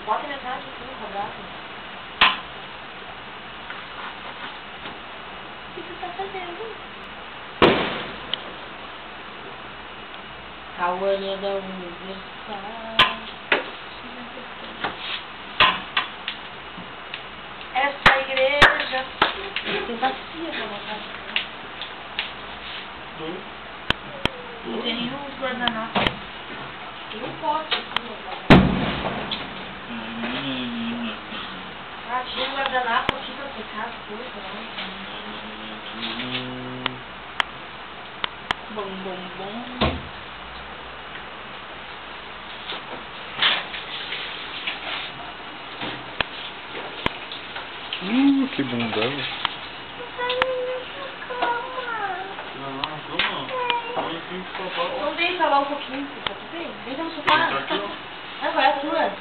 Bota metade aqui no quadrado. O que você tá fazendo? Cauã da Universal. Essa igreja tem bacia pra botar. Não tem nenhum guardanapo. Tem um pote aqui, ah, tinha um guardanapo aqui pra secar as coisas, Bom, bom, bom. Que bundão. Não vem falar um pouquinho, tá tudo bem? Vem cá no sofá. Agora é a tua.